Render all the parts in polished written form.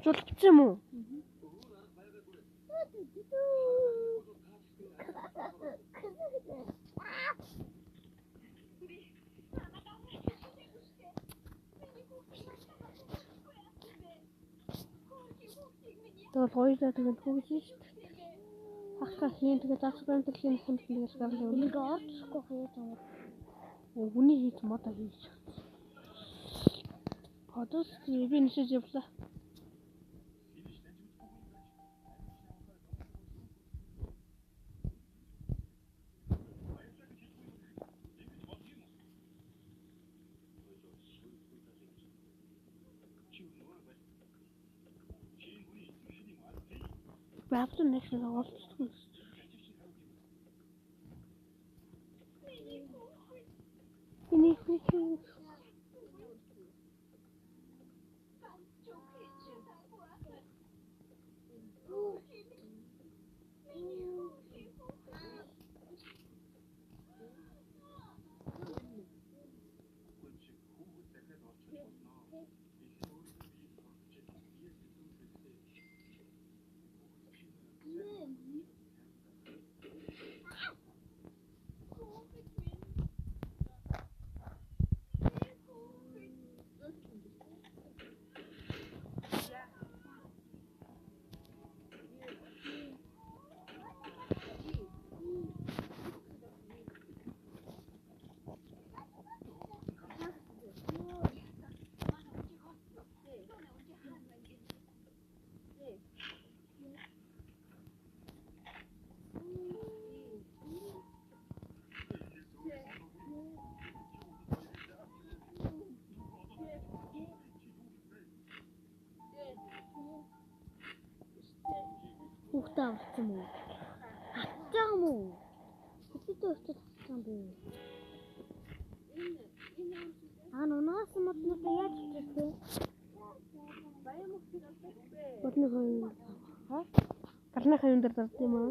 Зулбсан юм уу? Тэгвэл хоёулаа тэгээд хөгжиж шүү дээ. Ахлаа хийн тэгээд асуурын төлөхийн хүнд тэгээд гарлаа. Нэг орцохгүй хаяа таа. Үний хийж модоо хийж. Хотос би нисэж явлаа. Баавч нэг шиг олцсон. Энийг хийх. Ухтаа авсан уу? Атсан уу? Хэдий өчтөд авсан бэ? Наас модноо яаж хийчихвэ? Бодны хоёр. Ха? Гарны хоёр дээр дард юм аа.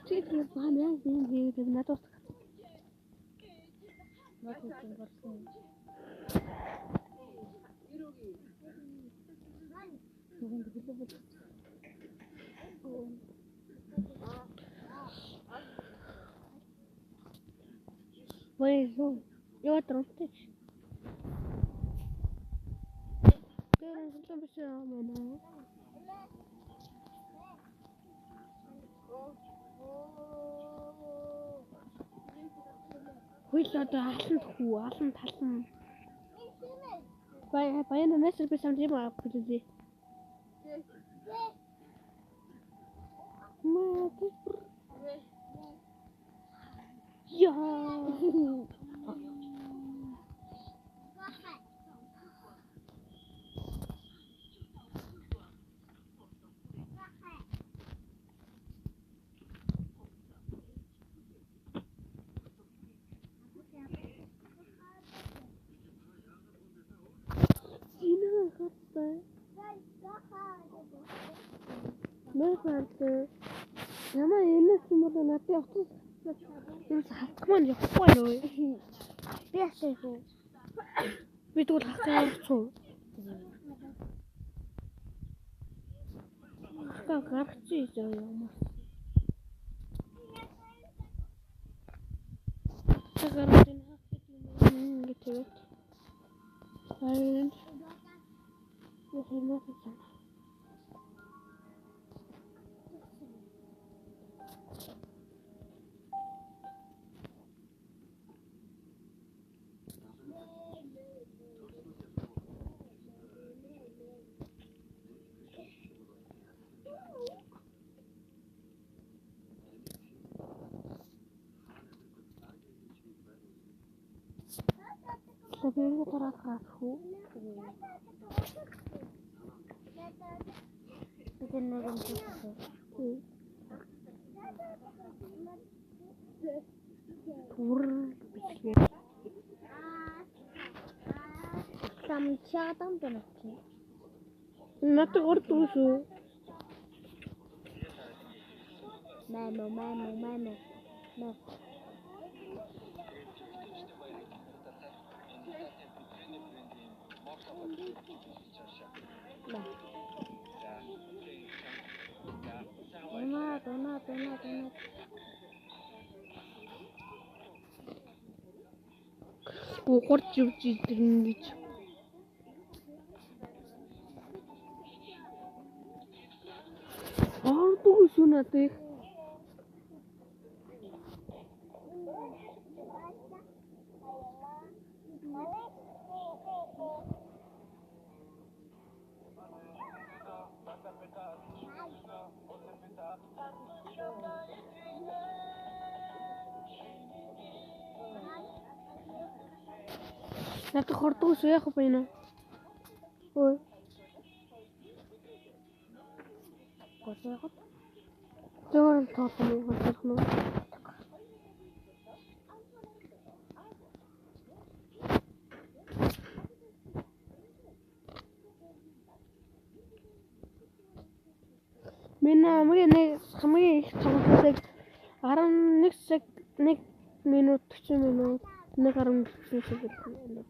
Чигээр баамаа хийгээд надад Нотын болсон. Нэгэн дэглэв. Вайзу. Яа тронтич. Тэрэн хэлсэн биш мана. Хуйлаа алсан хүү, алсан талсан. Баяна нэсэр би сам тийм аа бүлээ. Яа. Мэрхэнтэй. Ямаа энэс юм бол надад явсан. Энэ хатман явахгүй нөө. Би ясах уу? Би тэгвэл хатман явчихв. Хатман гарч ийж яваа. Цагаан хатман гэдэг. Хайр. Яхимаа. Tapi terasa aku. Bikin negom tu. Tur Самчаадан байна чи. Надад ордог шүү. Маа. Дона. Уурч явж идэг ингэж. Ордог шүү надад. Надад хордог шүү яах вэ нэ? Ой. Госоогот. Зөөр тоотны хоцрох нь. Хамгийн их цогцолтой 11 цаг 1 минут 40 минут 1:40 секунд.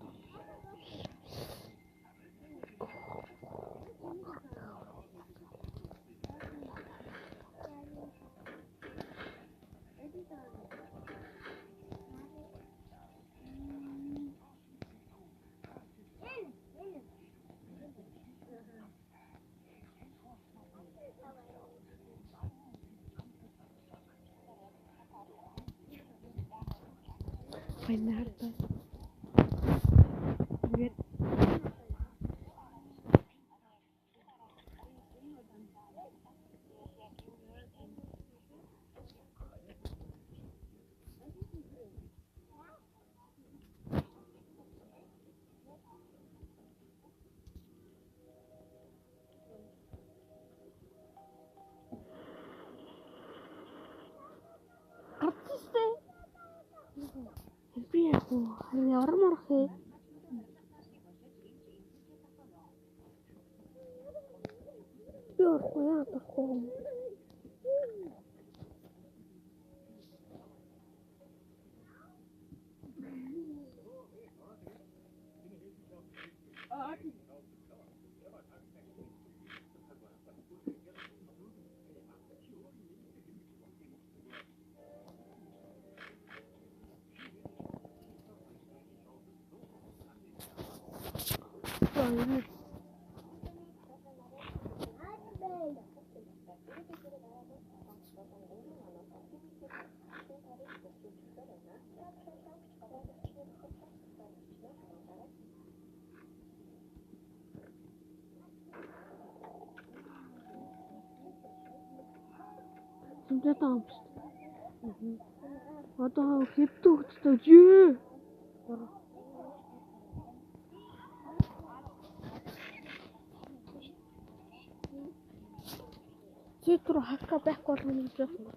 Понятно. Привет. Артистэй. Би яг ямар хэ? Би орох. Зэмдээ таамс. Одоо хэвдүү хөтөлж юу? Читэр хакка байхгүй юм гэж байна.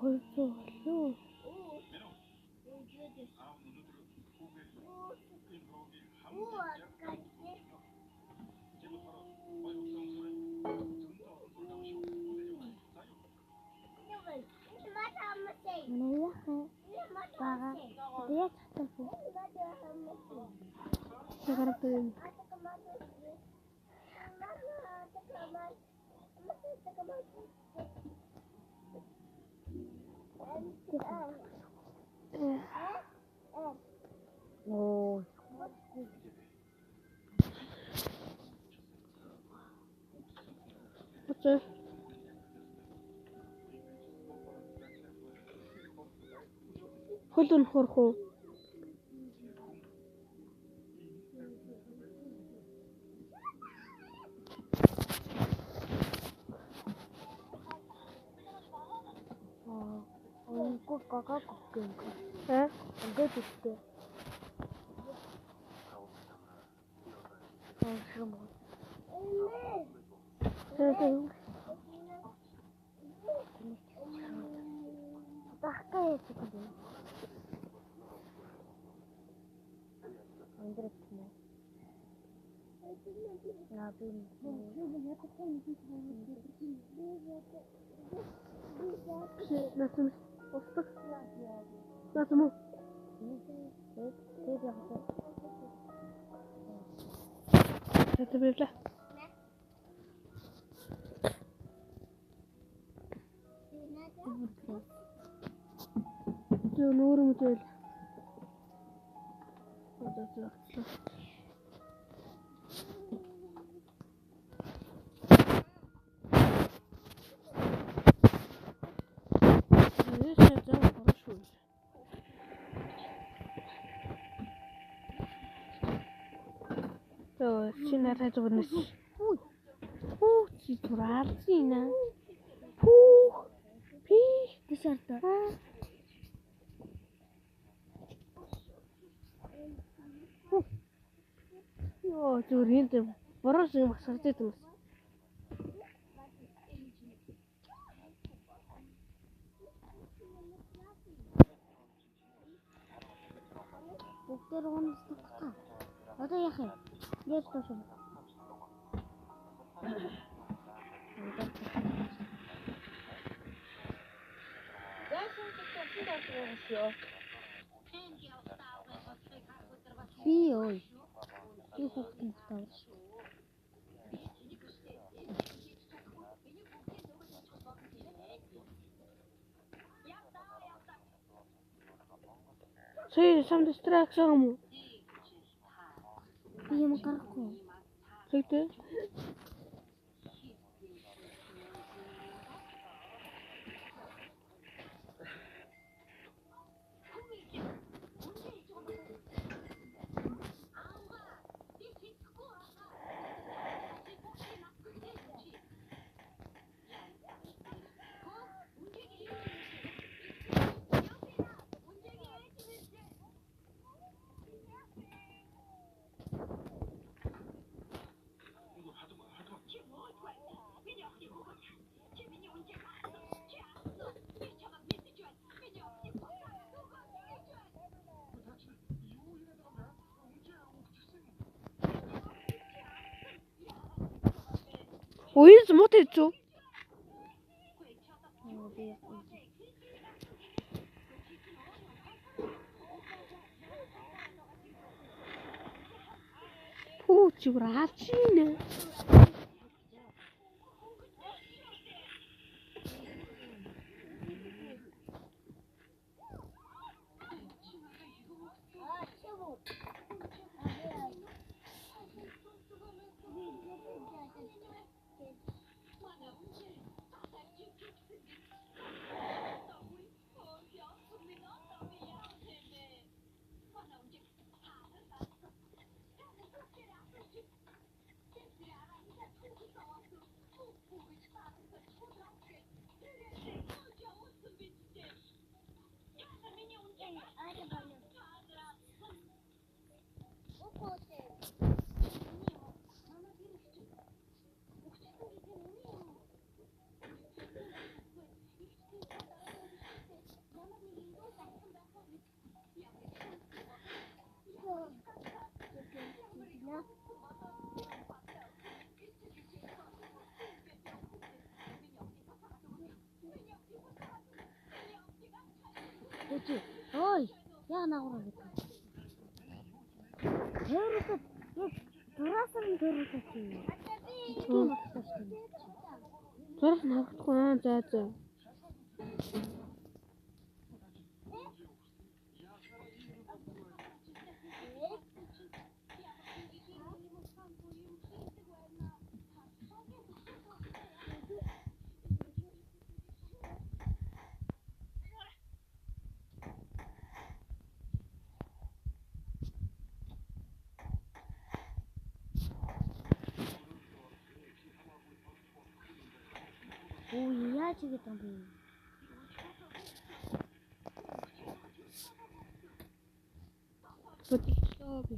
200 болов. Наяхан бага. Яг татсан. Чагартай. Оо. Оце. Хөлн хорх уу? Өнгө гага гүгэн. Өнгө дутээ. Дахкай яцдаг. Андрэт. Набин. Насмс. Устдаг. Насмс. Это бежла. Ты нурм төл. Вот это. Это хорошо. То, чинар хажуу гэнэс. Хүү, чи тураарчина. Хүү. Би Тишарта. Йоо, зүрийн дээр бороо шиг масарч идэв. Бүгдээр унасдаг та. Одоо яах юм? Яаж тушин? Би ой. Би хүүхдийн тавьж. Сэй сам дистракшн юм уу? Би юм гарахгүй. Тэгтээ. Ой, смотри, что? Фу, чурачина. чи. Ой, яа наагур гэдэг. Тэрүүдэд яг дураасан тэрүүдэд чи. Зурх харахгүй аа за за. Ой, яаж ингэж юм бэ? Бодлоо би.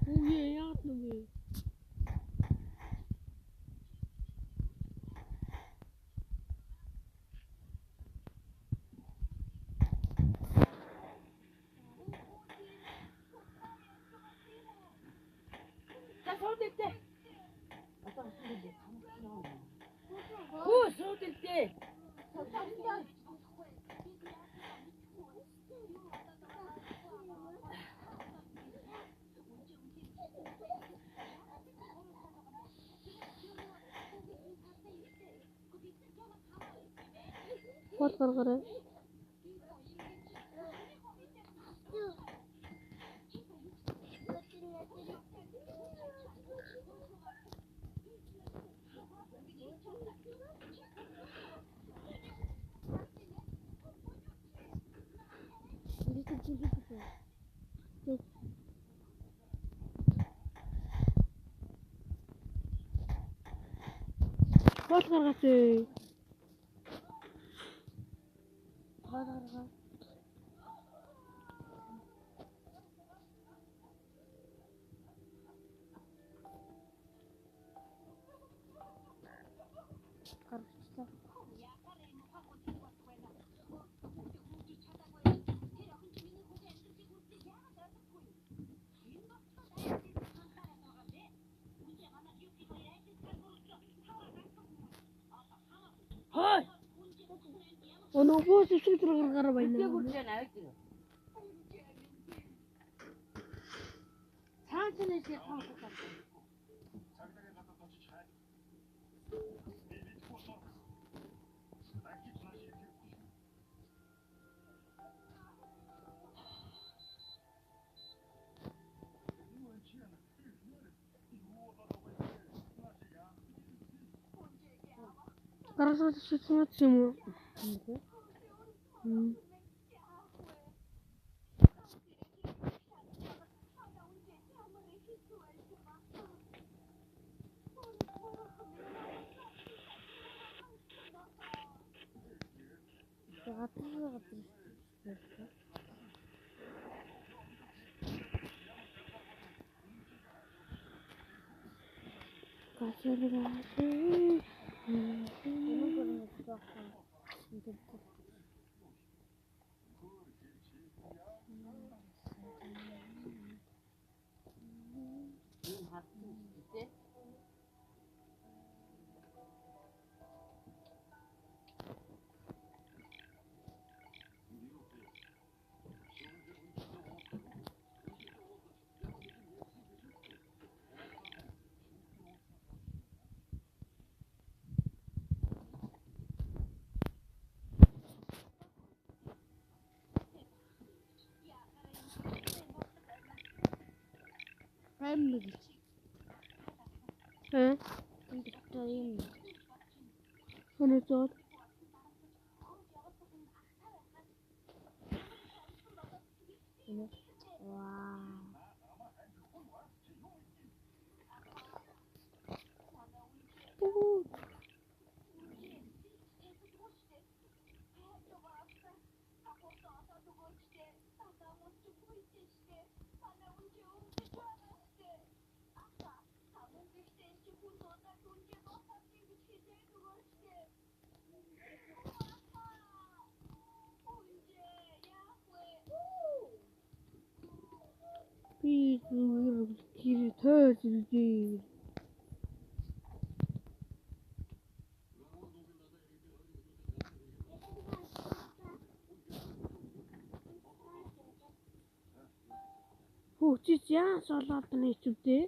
Ой, яа нүвэ. Хол гаргараа. Хол гаргаач ээ. Гаргаа. Гарчихлаа. Хой. Өнөөгөө зүсэг гаргараа байна. Цаанчны шиг хамгаалах. Гаргаж шийдсэн юм уу? Family. Ini. Ano to? Wow. Би зүгээр гэр тойж ирдээ. Хүүчиж яа солоод нэг зүвдээ.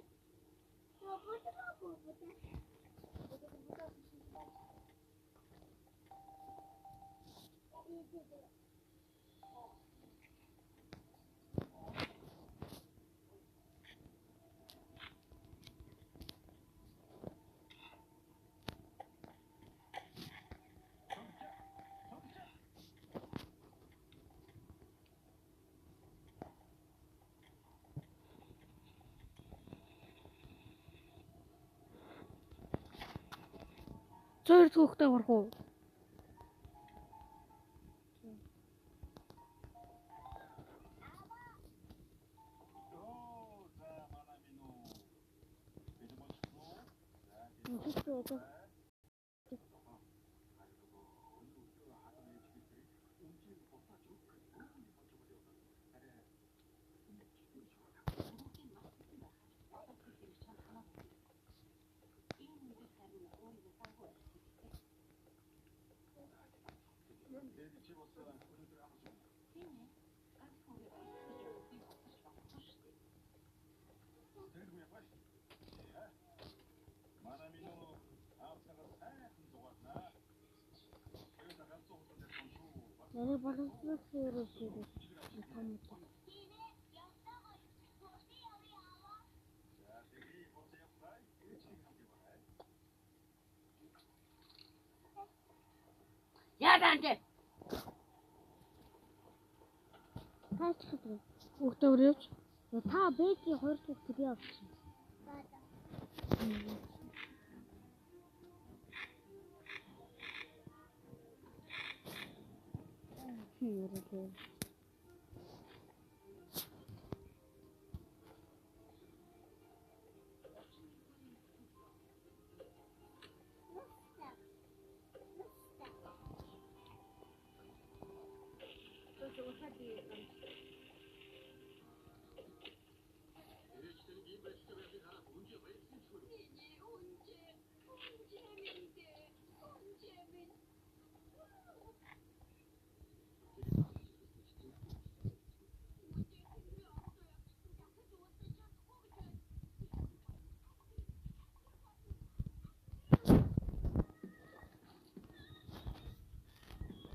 Зөөр түүхтэй орох уу? Нэрээ боловсрол хийрээ. Яаданте. Таачих юм. Хүүхдээ өрөөж. Та бэкийн 2 дахь тэрий авчих. Хийрээ.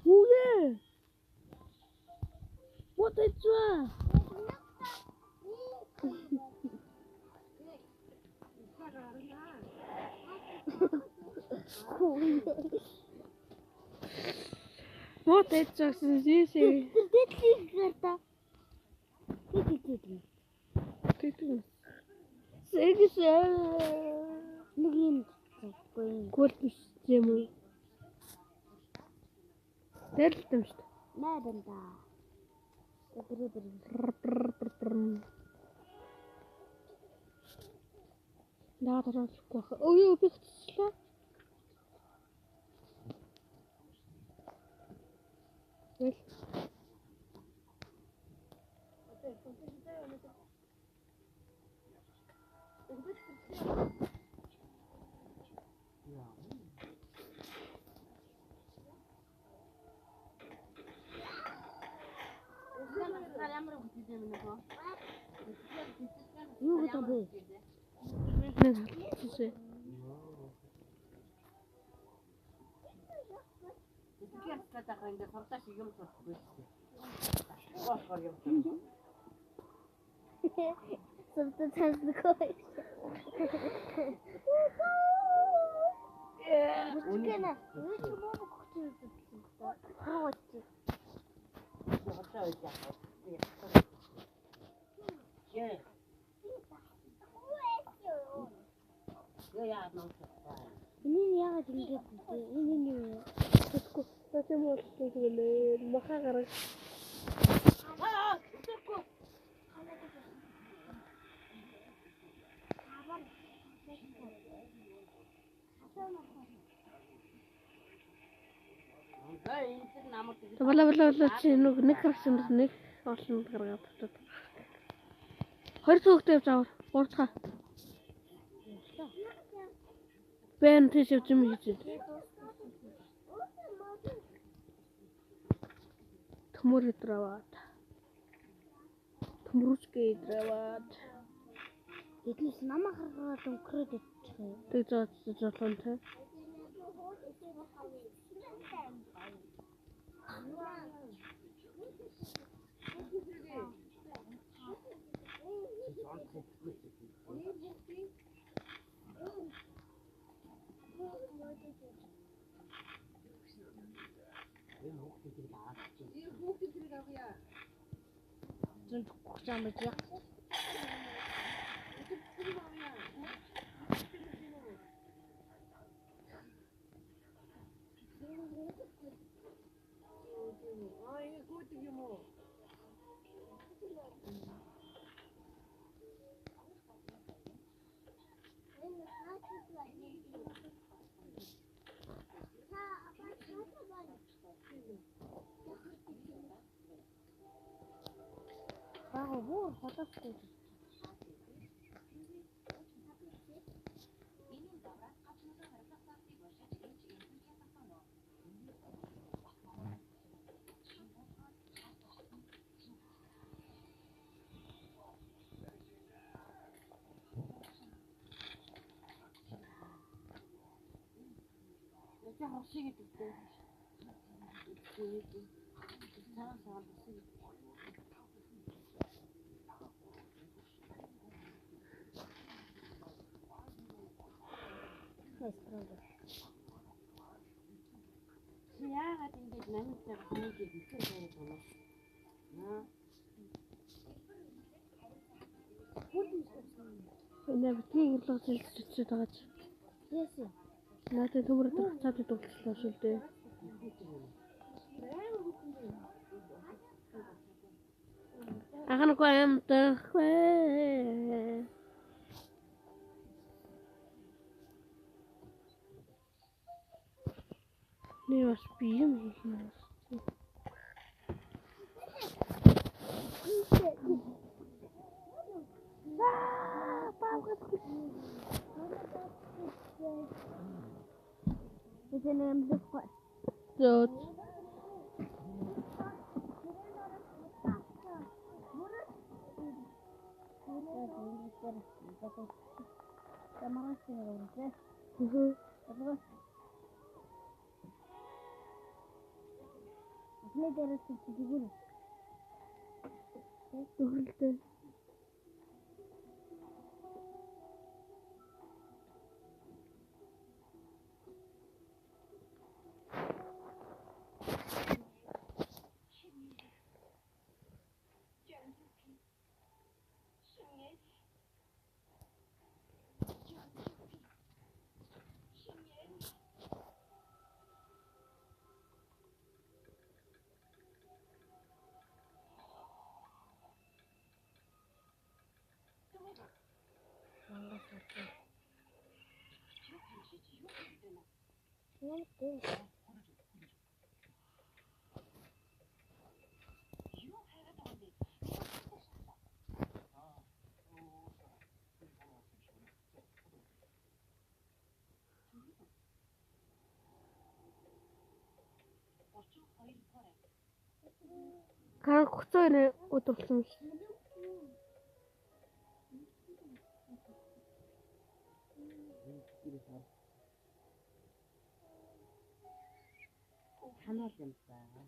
Хүүгээ. What is that? Вот это здесь. Тэтгэл Ты. Сегс нэг юм зэхгүй. Гол юм уу? Тэрэлтэм шүү дээ. Найданда. Наад оруулахгүй. Өө би хэвчлээ. Wel. Юу гэдэг бэ? Нэг хэлсэн. Something has the coin. Гэнэ, юу ч юм уу хөтөж үзсэн. Хаач. Энэ яагаад ингэж вэ? Энэ Тэсгүй. Тэсгүй мөн тэгвэл махаа гарах. Бала чи нэг харсан нэг олон гаргаад татдаг. 2 цогтой явж аваар. 3 цаа. Бэн тийш явж юм хийж. Төмөр өдрөөд. Төмөрчгээ өдрөөд. Эднээс намаа гаргаад өнгөрөөд идчих юм. Тэг зоолон тэ. Зүүн төгөх юм байж яг. Бага бүр холоостой. Яа хосыг идэгтэй. Цаа цаа хосыг. Яагаад ингэж намайг хоног хийх вэ? Аа. Энэ битгий ирлэг зэлцэж байгаа ч. Яасан. Надад төмөр өдөр цаад дуулчлаа шүү дээ. Ахангүй амтах вэ. Nee, was spielen wir hier? Dit is een bezoek. Dood. Ne deresi çıkıyor? Doğru. Каран хуцаа нэ өдөрлсөн ш. Ханаад юм байна.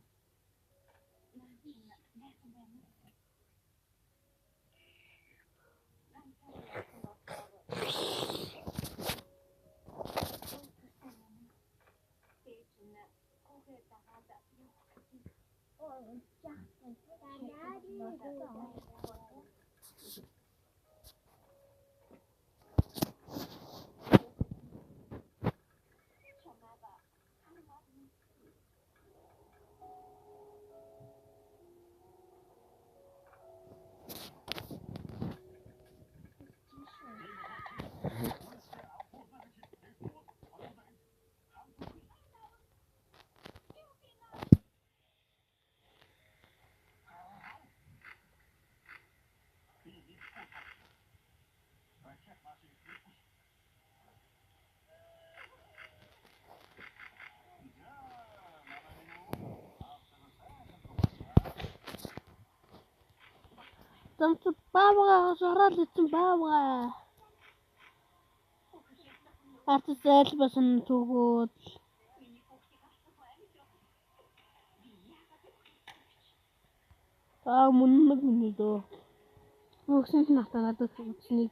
Замц баавгаас ороод ицэн баавгаа. Арт зайл басан түгүүд. Муннаг миний дөө. Бүгсэн натанаад үзсний.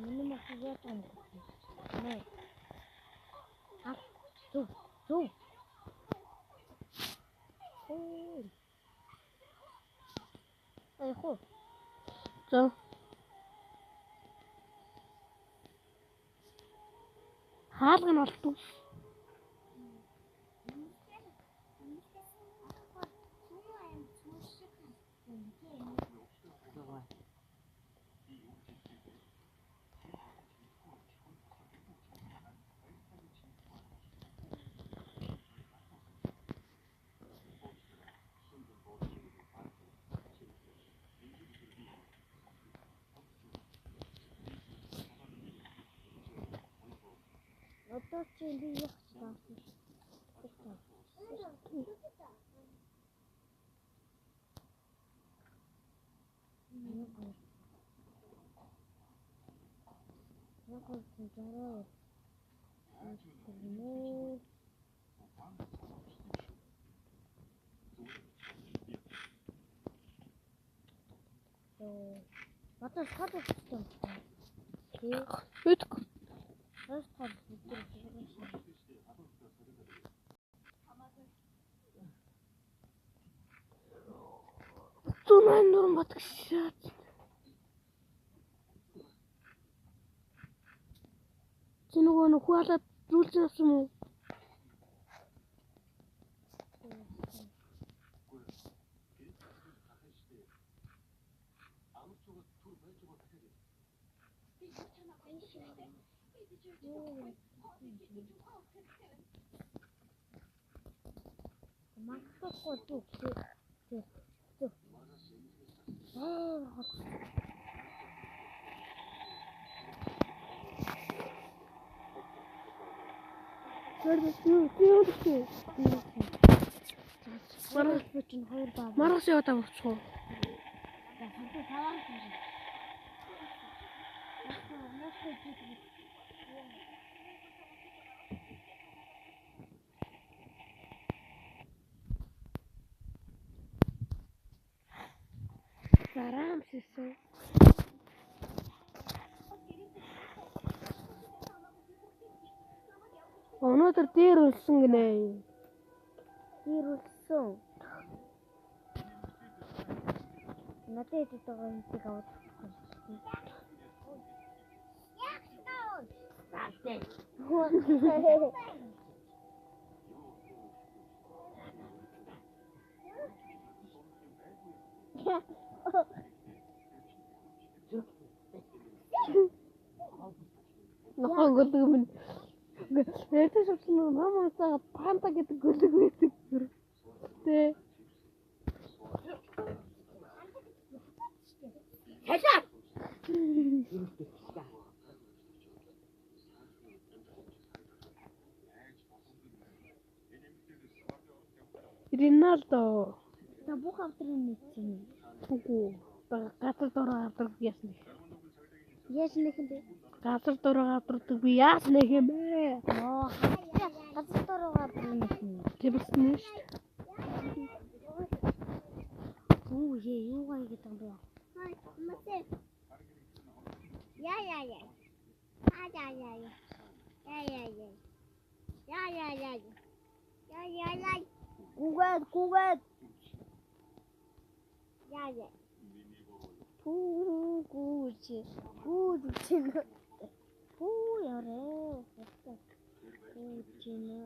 Миний махад яатан. Нэ. Ах, ту. Ой, хоо. За. Хаалга нь болтов. Одоо чи би яах вэ? Одоо скадч юм. Үтг. Тунай нурм батгшаад. Чи нөгөө нөхөөлөд зүйлс юм уу? Макско тут. Маргас яваа болчихоо. Зарам шисэн. Өнөөдөр дээр үлсэн гинэ. Дээр үлсэн. Надад дэдэг юм шиг аваад. Нохоо гөлөг минь. Эцэс авсан намаасаа панта гэдэг гөлөг байдаг. Тэ. Хашаа. Риналдо. Та бүх автрын нэгсэн. Үгүй. Газар дураа авдаг ясна. Яаж нэхэндээ? Газар дураа авдаг би яасна юм бэ? Газар дураа авдаг нэгсэн. Тэвэрсэн шүү дээ. Юу гай гэдэг юм бэ? Мате. Я. Гугэд. Я. Гүүч. Гүү ярэ. Гүүч нэ.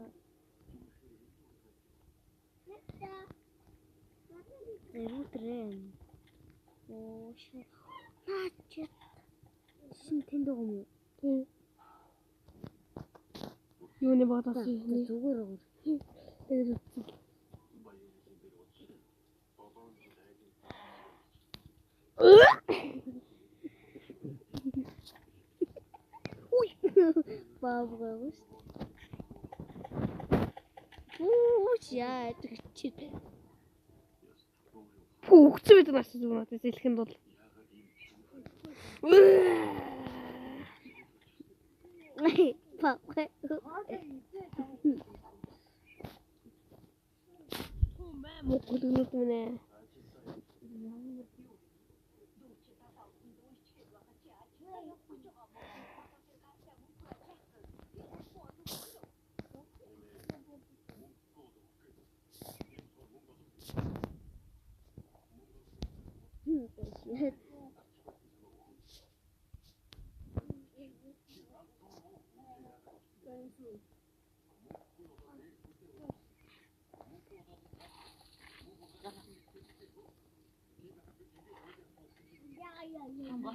Эвтрэн. Оош. Наач. Шин тэнд байгаа юм уу? Тий. Юуны бодос юм. Зүгээр. Тэгээд Бабгавс. Яа, тэгчээ. Хөгцөө байдаг нас зүгээр надад хэлэхэд бол. Папа. 먹고 눈을 뜨네.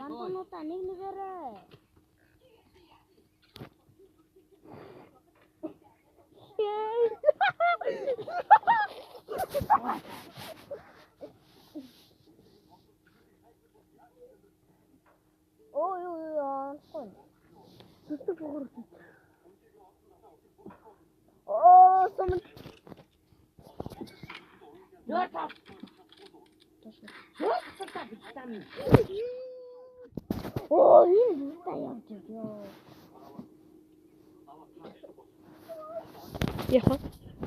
Ganto tanik negara. Oh, kon. Tutto poco. Oh, someone. Oh, ini saya juga. Jaha.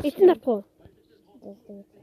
Inte på. Det